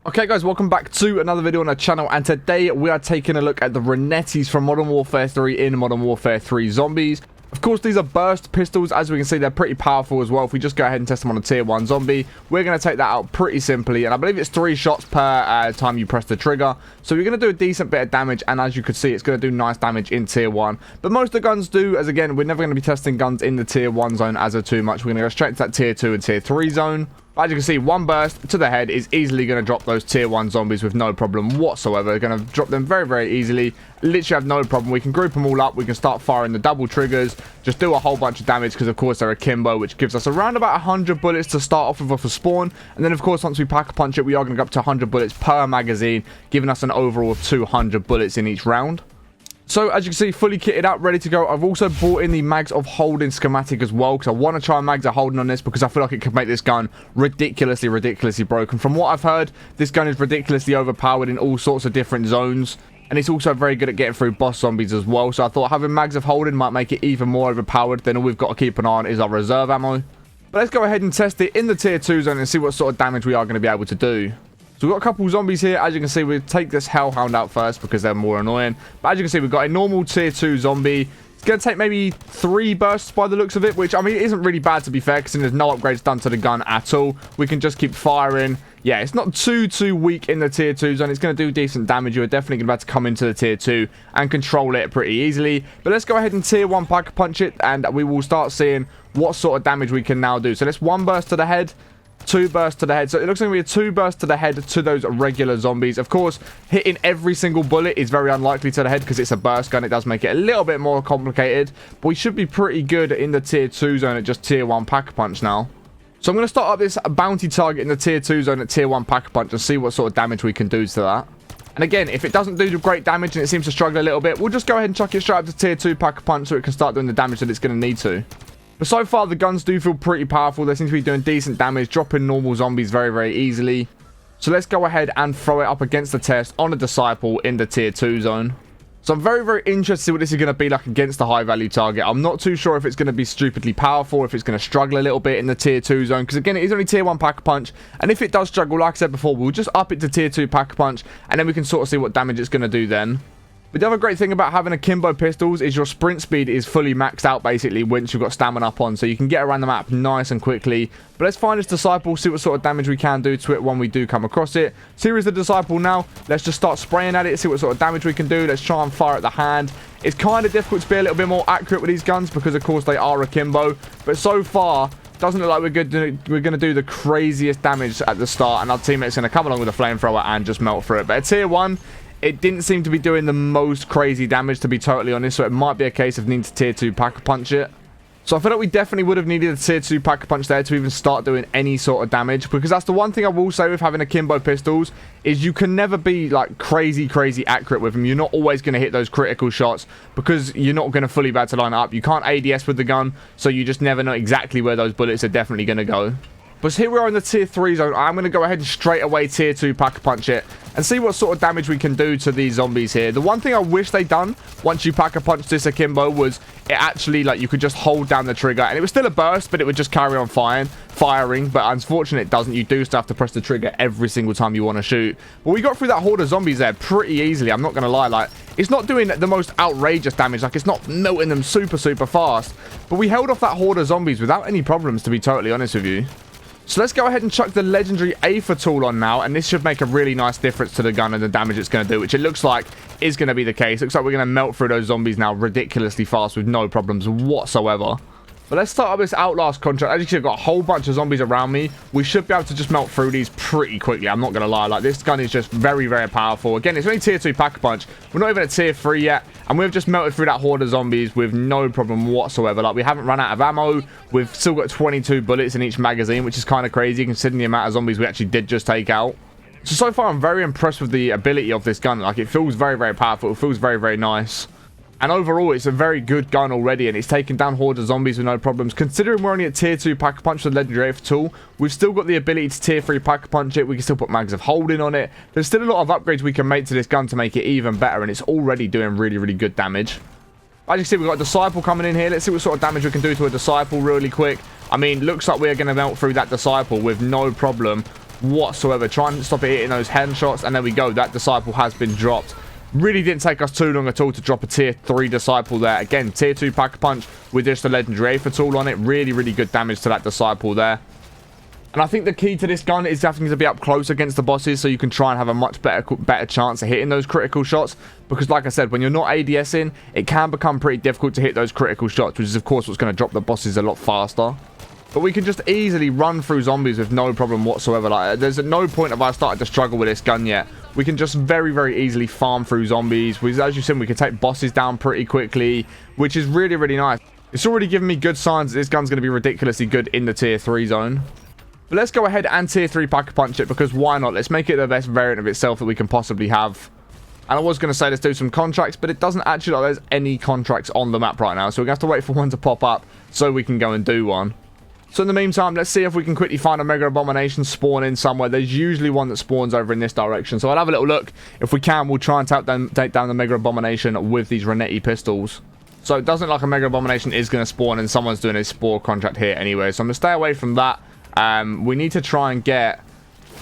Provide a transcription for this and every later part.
Okay guys, welcome back to another video on our channel, and today we are taking a look at the Renettis from Modern Warfare 3 in Modern Warfare 3 Zombies. Of course, these are burst pistols. As we can see, they're pretty powerful as well. If we just go ahead and test them on a tier 1 zombie, we're going to take that out pretty simply, and I believe it's 3 shots per time you press the trigger. So you're going to do a decent bit of damage, and as you can see, it's going to do nice damage in tier 1. But most of the guns do, as again, we're never going to be testing guns in the tier 1 zone as of too much. We're going to go straight to that tier 2 and tier 3 zone. As you can see, one burst to the head is easily going to drop those tier 1 zombies with no problem whatsoever. We're going to drop them very, very easily. Literally have no problem. We can group them all up. We can start firing the double triggers. Just do a whole bunch of damage because, of course, they're akimbo, which gives us around about 100 bullets to start off with off a spawn. And then, of course, once we pack a punch it, we are going to go up to 100 bullets per magazine, giving us an overall of 200 bullets in each round. So, as you can see, fully kitted out, ready to go. I've also bought in the mags of holding schematic as well, because I want to try mags of holding on this, because I feel like it could make this gun ridiculously broken. From what I've heard, this gun is ridiculously overpowered in all sorts of different zones, and it's also very good at getting through boss zombies as well. So I thought having mags of holding might make it even more overpowered. Then all we've got to keep an eye on is our reserve ammo. But let's go ahead and test it in the tier 2 zone and see what sort of damage we are going to be able to do. So we've got a couple zombies here. As you can see, we'll take this hellhound out first because they're more annoying. But as you can see, we've got a normal tier 2 zombie. It's going to take maybe 3 bursts by the looks of it, which, I mean, isn't really bad to be fair, because there's no upgrades done to the gun at all. We can just keep firing. Yeah, it's not too weak in the tier 2 zone. It's going to do decent damage. You're definitely going to be able to come into the tier 2 and control it pretty easily. But let's go ahead and tier 1 pack punch it, and we will start seeing what sort of damage we can now do. So let's 1 burst to the head. 2 bursts to the head. So it looks like we have 2 bursts to the head to those regular zombies. Of course, hitting every single bullet is very unlikely to the head because it's a burst gun. It does make it a little bit more complicated, but we should be pretty good in the tier 2 zone at just tier 1 pack punch now. So I'm going to start up this bounty target in the tier 2 zone at tier 1 pack punch and see what sort of damage we can do to that. And again, if it doesn't do great damage and it seems to struggle a little bit, we'll just go ahead and chuck it straight up to tier 2 pack punch so it can start doing the damage that it's going to need to. But so far, the guns do feel pretty powerful. They seem to be doing decent damage, dropping normal zombies very easily. So let's go ahead and throw it up against the test on a disciple in the tier 2 zone. So I'm very interested to see what this is going to be like against the high value target. I'm not too sure if it's going to be stupidly powerful, or if it's going to struggle a little bit in the tier 2 zone. Because again, it is only tier 1 pack punch. And if it does struggle, like I said before, we'll just up it to tier 2 pack punch. And then we can sort of see what damage it's going to do then. But the other great thing about having akimbo pistols is your sprint speed is fully maxed out basically once you've got stamina up on, so you can get around the map nice and quickly. But let's find this disciple, see what sort of damage we can do to it when we do come across it. So here is the disciple now. Let's just start spraying at it, see what sort of damage we can do. Let's try and fire at the hand. It's kind of difficult to be a little bit more accurate with these guns because of course they are akimbo, but so far doesn't look like we're going to do the craziest damage at the start, and our teammate's going to come along with a flamethrower and just melt through it. But at tier 1, it didn't seem to be doing the most crazy damage, to be totally honest, so it might be a case of needing to tier 2 pack punch it. So I feel like we definitely would have needed a tier 2 pack punch there to even start doing any sort of damage, because that's the one thing I will say with having akimbo pistols is you can never be like crazy accurate with them. You're not always going to hit those critical shots because you're not going to fully be able to line up. You can't ADS with the gun, so you just never know exactly where those bullets are definitely going to go. But here we are in the tier 3 zone. I'm going to go ahead and straight away tier 2 pack punch it and see what sort of damage we can do to these zombies here. The one thing I wish they'd done once you pack a punch this akimbo was it actually, like, you could just hold down the trigger and it was still a burst, but it would just carry on firing. But unfortunately it doesn't. You do still have to press the trigger every single time you want to shoot. But we got through that horde of zombies there pretty easily. I'm not going to lie, like, it's not doing the most outrageous damage, like it's not melting them super fast, but we held off that horde of zombies without any problems, to be totally honest with you. So let's go ahead and chuck the legendary Aether tool on now, and this should make a really nice difference to the gun and the damage it's going to do, which it looks like is going to be the case. Looks like we're going to melt through those zombies now ridiculously fast with no problems whatsoever. But let's start up this Outlast contract. As you can see, I've got a whole bunch of zombies around me. We should be able to just melt through these pretty quickly. I'm not going to lie. Like, this gun is just very powerful. Again, it's only tier 2 pack punch. We're not even at tier 3 yet. And we've just melted through that horde of zombies with no problem whatsoever. Like, we haven't run out of ammo. We've still got 22 bullets in each magazine, which is kind of crazy considering the amount of zombies we actually did just take out. So far, I'm very impressed with the ability of this gun. Like, it feels very powerful. It feels very nice. And overall, it's a very good gun already, and it's taken down hordes of zombies with no problems. Considering we're only at tier 2 pack punch with the legendary Aether tool, we've still got the ability to tier 3 pack punch it. We can still put mags of holding on it. There's still a lot of upgrades we can make to this gun to make it even better, and it's already doing really good damage. As you can see, we've got a disciple coming in here. Let's see what sort of damage we can do to a disciple really quick. I mean, looks like we're going to melt through that disciple with no problem whatsoever. Try and stop it hitting those headshots, and there we go. That disciple has been dropped. Really didn't take us too long at all to drop a tier 3 disciple there. Again, tier 2 Pack-a-Punch with just a legendary Aether tool on it. Really, really good damage to that disciple there. And I think the key to this gun is definitely to be up close against the bosses, so you can try and have a much better chance of hitting those critical shots. Because like I said, when you're not ADSing, it can become pretty difficult to hit those critical shots, which is of course what's going to drop the bosses a lot faster. But we can just easily run through zombies with no problem whatsoever. Like, there's no point of us starting to struggle with this gun yet. We can just very, very easily farm through zombies. As you've seen, we can take bosses down pretty quickly, which is really, really nice. It's already given me good signs that this gun's going to be ridiculously good in the tier 3 zone. But let's go ahead and tier 3 Pack-a-Punch it, because why not? Let's make it the best variant of itself that we can possibly have. And I was going to say let's do some contracts, but it doesn't actually look like there's any contracts on the map right now. So we're going to have to wait for one to pop up so we can go and do one. So in the meantime, let's see if we can quickly find a Mega Abomination spawn in somewhere. There's usually one that spawns over in this direction. So I'll have a little look. If we can, we'll try and take down the Mega Abomination with these Renetti pistols. So it doesn't look like a Mega Abomination is going to spawn, and someone's doing a spore contract here anyway. So I'm going to stay away from that. We need to try and get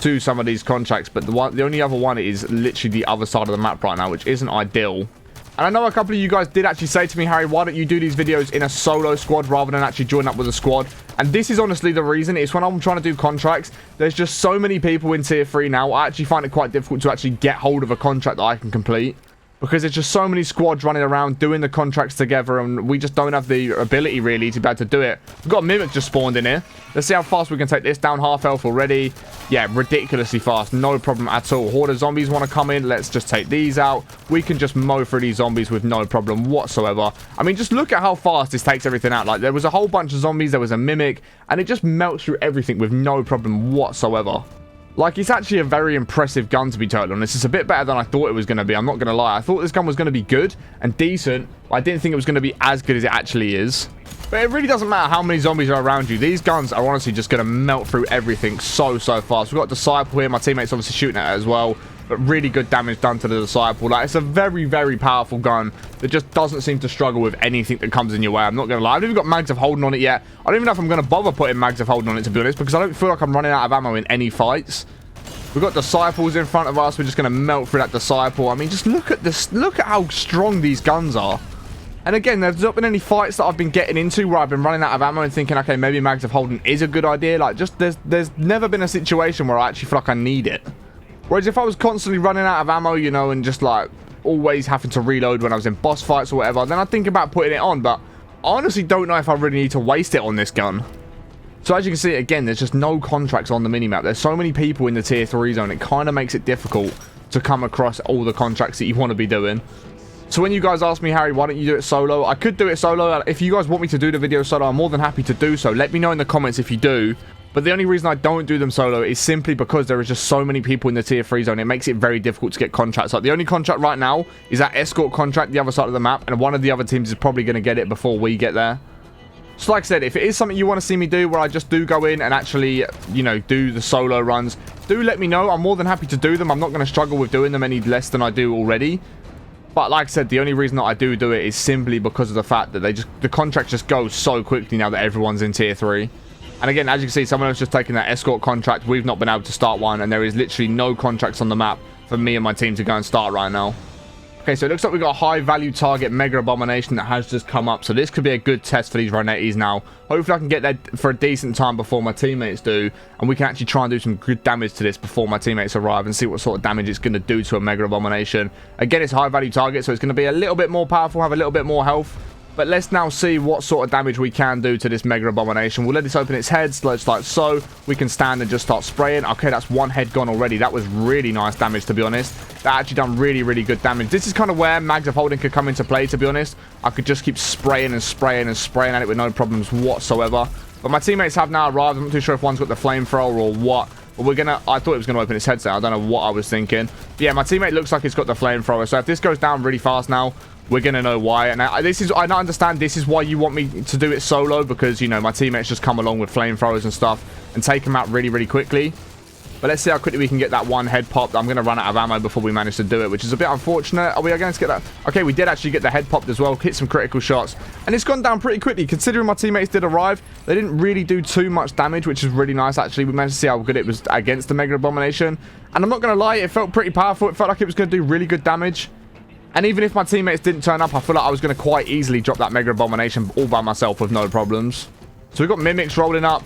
to some of these contracts, but the only other one is literally the other side of the map right now, which isn't ideal. And I know a couple of you guys did actually say to me, Harry, why don't you do these videos in a solo squad rather than actually join up with a squad? And this is honestly the reason. It's when I'm trying to do contracts, there's just so many people in tier 3 now. I actually find it quite difficult to actually get hold of a contract that I can complete, because there's just so many squads running around doing the contracts together, and we just don't have the ability really to be able to do it. We've got a Mimic just spawned in here. Let's see how fast we can take this down. Half health already. Yeah, ridiculously fast. No problem at all. Horde of zombies want to come in. Let's just take these out. We can just mow through these zombies with no problem whatsoever. I mean, just look at how fast this takes everything out. Like, there was a whole bunch of zombies. There was a Mimic, and it just melts through everything with no problem whatsoever. Like, it's actually a very impressive gun, to be totally honest. It's a bit better than I thought it was going to be. I'm not going to lie. I thought this gun was going to be good and decent, but I didn't think it was going to be as good as it actually is. But it really doesn't matter how many zombies are around you. These guns are honestly just going to melt through everything so fast. We've got Disciple here. My teammate's obviously shooting at it as well, but really good damage done to the Disciple. Like, it's a very, very powerful gun that just doesn't seem to struggle with anything that comes in your way. I'm not going to lie. I haven't even got mags of holding on it yet. I don't even know if I'm going to bother putting mags of holding on it, to be honest, because I don't feel like I'm running out of ammo in any fights. We've got Disciples in front of us. We're just going to melt through that Disciple. I mean, just look at this. Look at how strong these guns are. And again, there's not been any fights that I've been getting into where I've been running out of ammo and thinking, okay, maybe mags of holding is a good idea. Like, just there's never been a situation where I actually feel like I need it. Whereas if I was constantly running out of ammo, you know, and just like always having to reload when I was in boss fights or whatever, then I'd think about putting it on. But I honestly don't know if I really need to waste it on this gun. So as you can see, again, there's just no contracts on the minimap. There's so many people in the tier 3 zone, it kind of makes it difficult to come across all the contracts that you want to be doing. So when you guys ask me, Harry, why don't you do it solo? I could do it solo. If you guys want me to do the video solo, I'm more than happy to do so. Let me know in the comments if you do. But the only reason I don't do them solo is simply because there is just so many people in the tier 3 zone. It makes it very difficult to get contracts. Like, the only contract right now is that escort contract, the other side of the map. And one of the other teams is probably going to get it before we get there. So like I said, if it is something you want to see me do where I just do go in and actually, you know, do the solo runs, do let me know. I'm more than happy to do them. I'm not going to struggle with doing them any less than I do already. But like I said, the only reason that I do it is simply because of the fact that the contract just goes so quickly now that everyone's in tier 3. And again, as you can see, someone else just taking that escort contract. We've not been able to start one, and there is literally no contracts on the map for me and my team to go and start right now. Okay, so it looks like we've got a high value target Mega Abomination that has just come up. So this could be a good test for these Renettis now. Hopefully I can get there for a decent time before my teammates do. And we can actually try and do some good damage to this before my teammates arrive and see what sort of damage it's going to do to a Mega Abomination. Again, it's a high value target, so it's going to be a little bit more powerful, have a little bit more health. But let's now see what sort of damage we can do to this Mega Abomination. We'll let this open its heads, like so. We can stand and just start spraying. Okay, that's one head gone already. That was really nice damage, to be honest. That actually done really, really good damage. This is kind of where mags of holding could come into play, to be honest. I could just keep spraying and spraying and spraying at it with no problems whatsoever. But my teammates have now arrived. I'm not too sure if one's got the flamethrower or what. But we're going to... I thought it was going to open its heads there. I don't know what I was thinking. But yeah, my teammate looks like it's got the flamethrower. So if this goes down really fast now, we're going to know why. And I don't understand this is why you want me to do it solo, because, you know, my teammates just come along with flamethrowers and stuff and take them out really, really quickly. But let's see how quickly we can get that one head pop. I'm going to run out of ammo before we manage to do it, which is a bit unfortunate. Are we going to get that? Okay, we did actually get the head popped as well. Hit some critical shots. And it's gone down pretty quickly. Considering my teammates did arrive, they didn't really do too much damage, which is really nice, actually. We managed to see how good it was against the Mega Abomination. And I'm not going to lie, it felt pretty powerful. It felt like it was going to do really good damage. And even if my teammates didn't turn up, I feel like I was going to quite easily drop that Mega Abomination all by myself with no problems. So we've got Mimics rolling up.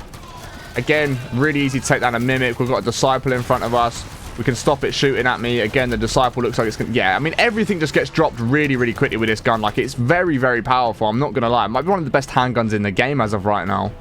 Again, really easy to take down a Mimic. We've got a Disciple in front of us. We can stop it shooting at me. Again, the Disciple looks like it's going to... Yeah, I mean, everything just gets dropped really, really quickly with this gun. Like, it's very, very powerful. I'm not going to lie. It might be one of the best handguns in the game as of right now.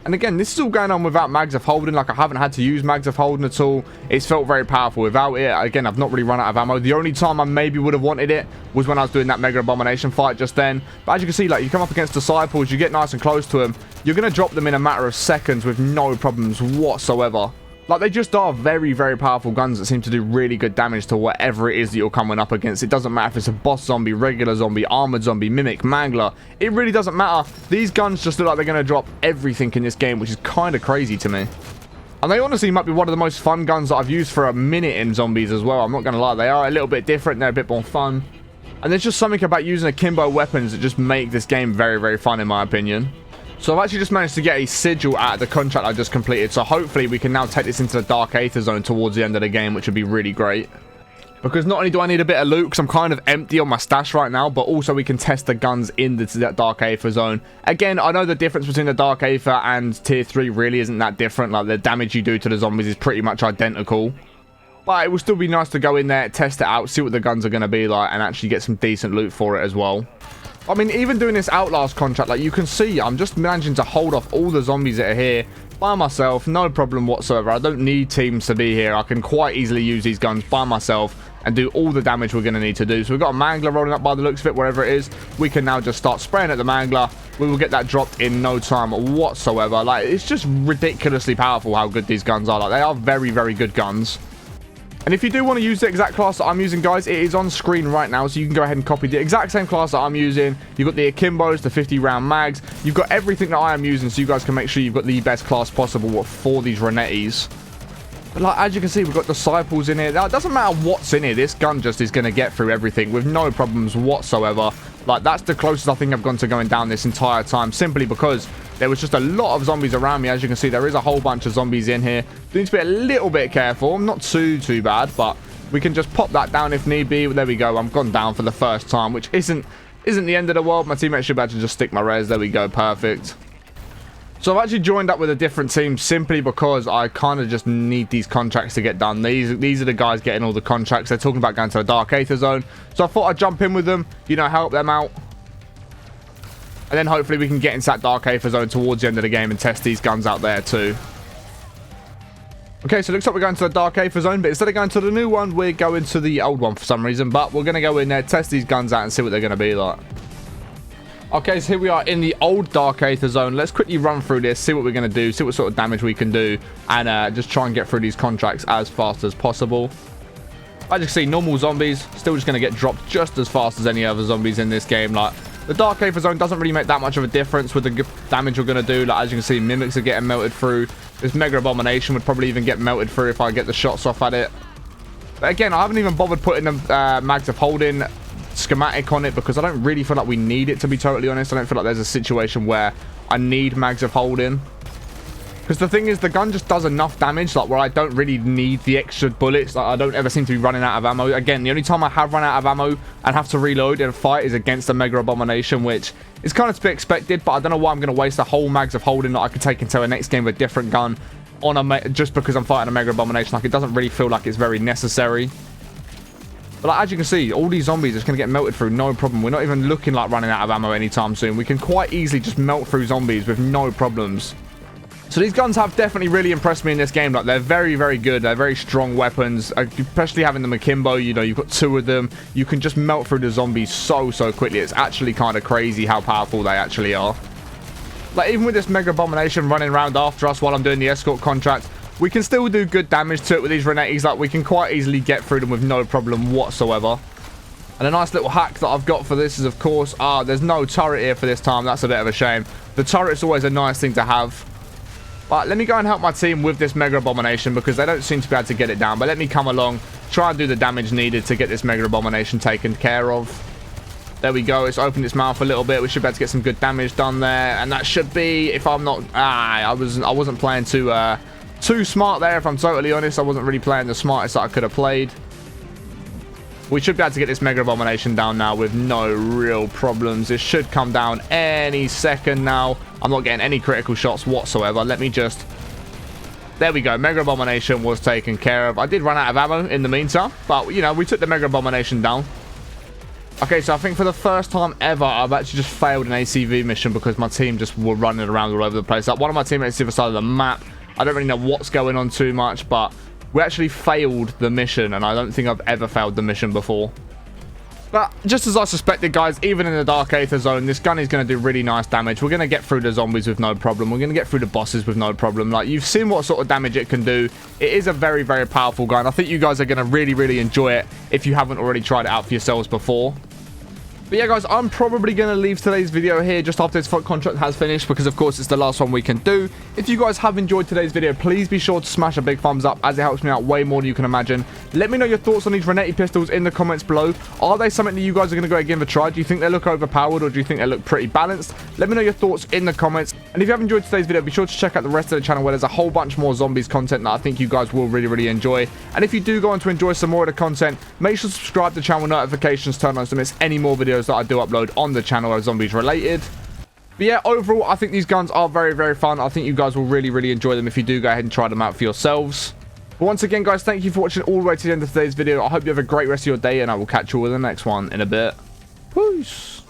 And again, this is all going on without mags of holding. Like, I haven't had to use mags of holding at all. It's felt very powerful without it. Again, I've not really run out of ammo. The only time I maybe would have wanted it was when I was doing that Mega Abomination fight just then. But as you can see, like, you come up against Disciples, you get nice and close to them. You're going to drop them in a matter of seconds with no problems whatsoever. Like, they just are very, very powerful guns that seem to do really good damage to whatever it is that you're coming up against. It doesn't matter if it's a boss zombie, regular zombie, armored zombie, mimic, mangler. It really doesn't matter. These guns just look like they're going to drop everything in this game, which is kind of crazy to me. And they honestly might be one of the most fun guns that I've used for a minute in zombies as well. I'm not going to lie. They are a little bit different. They're a bit more fun. And there's just something about using akimbo weapons that just make this game very, very fun, in my opinion. So I've actually just managed to get a sigil out of the contract I just completed. So hopefully we can now take this into the Dark Aether zone towards the end of the game, which would be really great. Because not only do I need a bit of loot, because I'm kind of empty on my stash right now, but also we can test the guns in the Dark Aether zone. Again, I know the difference between the Dark Aether and Tier 3 really isn't that different. Like, the damage you do to the zombies is pretty much identical. But it will still be nice to go in there, test it out, see what the guns are going to be like, and actually get some decent loot for it as well. I mean, even doing this Outlast contract, like, you can see I'm just managing to hold off all the zombies that are here by myself, no problem whatsoever. I don't need teams to be here. I can quite easily use these guns by myself and do all the damage we're going to need to do. So we've got a Mangler rolling up by the looks of it, wherever it is. We can now just start spraying at the Mangler. We will get that dropped in no time whatsoever. Like, it's just ridiculously powerful how good these guns are. Like, they are very, very good guns. And if you do want to use the exact class that I'm using, guys, it is on screen right now, so you can go ahead and copy the exact same class that I'm using. You've got the Akimbos, the 50-round mags. You've got everything that I am using, so you guys can make sure you've got the best class possible for these Renettis. But, like, as you can see, we've got Disciples in here. Now, it doesn't matter what's in here. This gun just is going to get through everything with no problems whatsoever. Like, that's the closest I think I've gone to going down this entire time, simply because there was just a lot of zombies around me. As you can see, there is a whole bunch of zombies in here. We need to be a little bit careful. Not too bad, but we can just pop that down if need be. There we go. I'm gone down for the first time, which isn't the end of the world. My teammates should be able to just stick my res. There we go. Perfect. So I've actually joined up with a different team simply because I kind of just need these contracts to get done. These are the guys getting all the contracts. They're talking about going to the Dark Aether zone. So I thought I'd jump in with them, you know, help them out. And then hopefully we can get into that Dark Aether zone towards the end of the game and test these guns out there too. Okay, so it looks like we're going to the Dark Aether zone, but instead of going to the new one, we're going to the old one for some reason. But we're going to go in there, test these guns out and see what they're going to be like. Okay, so here we are in the old Dark Aether zone. Let's quickly run through this, see what we're going to do, see what sort of damage we can do, and just try and get through these contracts as fast as possible. As you can see, normal zombies still just going to get dropped just as fast as any other zombies in this game. Like, the Dark Aether zone doesn't really make that much of a difference with the damage we're going to do. Like, as you can see, Mimics are getting melted through. This Mega Abomination would probably even get melted through if I get the shots off at it. But again, I haven't even bothered putting the mags of holding schematic on it because I don't really feel like we need it, to be totally honest. I don't feel like there's a situation where I need mags of holding. Because the thing is, the gun just does enough damage, like, where I don't really need the extra bullets. Like, I don't ever seem to be running out of ammo. Again, the only time I have run out of ammo and have to reload in a fight is against a Mega Abomination, which is kind of to be expected, but I don't know why I'm going to waste a whole mags of holding that I could take into a next game with a different gun on a just because I'm fighting a Mega Abomination. Like, it doesn't really feel like it's very necessary. But like, as you can see, all these zombies are just going to get melted through, no problem. We're not even looking like running out of ammo anytime soon. We can quite easily just melt through zombies with no problems. So these guns have definitely really impressed me in this game. Like, they're very, very good. They're very strong weapons, especially having the Akimbo. You know, you've got two of them. You can just melt through the zombies so quickly. It's actually kind of crazy how powerful they actually are. Like, even with this Mega Abomination running around after us while I'm doing the escort contract, we can still do good damage to it with these Renettis. Like, we can quite easily get through them with no problem whatsoever. And a nice little hack that I've got for this is, of course, there's no turret here for this time. That's a bit of a shame. The turret's always a nice thing to have. But let me go and help my team with this Mega Abomination because they don't seem to be able to get it down. But let me come along, try and do the damage needed to get this Mega Abomination taken care of. There we go. It's opened its mouth a little bit. We should be able to get some good damage done there. And that should be, if I'm not... I wasn't playing too smart there, if I'm totally honest. I wasn't really playing the smartest that I could have played. We should be able to get this Mega Abomination down now with no real problems. It should come down any second now. I'm not getting any critical shots whatsoever. Let me just... There we go. Mega Abomination was taken care of. I did run out of ammo in the meantime, but, you know, we took the Mega Abomination down. Okay, so I think for the first time ever, I've actually just failed an ACV mission because my team just were running around all over the place. Like, one of my teammates is the other side of the map. I don't really know what's going on too much, but we actually failed the mission, and I don't think I've ever failed the mission before. But just as I suspected, guys, even in the Dark Aether zone, this gun is going to do really nice damage. We're going to get through the zombies with no problem. We're going to get through the bosses with no problem. Like, you've seen what sort of damage it can do. It is a very, very powerful gun. I think you guys are going to really, really enjoy it if you haven't already tried it out for yourselves before. But yeah, guys, I'm probably going to leave today's video here just after this contract has finished because, of course, it's the last one we can do. If you guys have enjoyed today's video, please be sure to smash a big thumbs up as it helps me out way more than you can imagine. Let me know your thoughts on these Renetti pistols in the comments below. Are they something that you guys are going to go and give a try? Do you think they look overpowered or do you think they look pretty balanced? Let me know your thoughts in the comments. And if you have enjoyed today's video, be sure to check out the rest of the channel where there's a whole bunch more zombies content that I think you guys will really, really enjoy. And if you do go on to enjoy some more of the content, make sure to subscribe to the channel, notifications turned on to miss any more videos that I do upload on the channel are zombies related. But yeah, overall, I think these guns are very, very fun. I think you guys will really, really enjoy them if you do go ahead and try them out for yourselves. But once again, guys, thank you for watching all the way to the end of today's video. I hope you have a great rest of your day, and I will catch you all in the next one in a bit. Peace.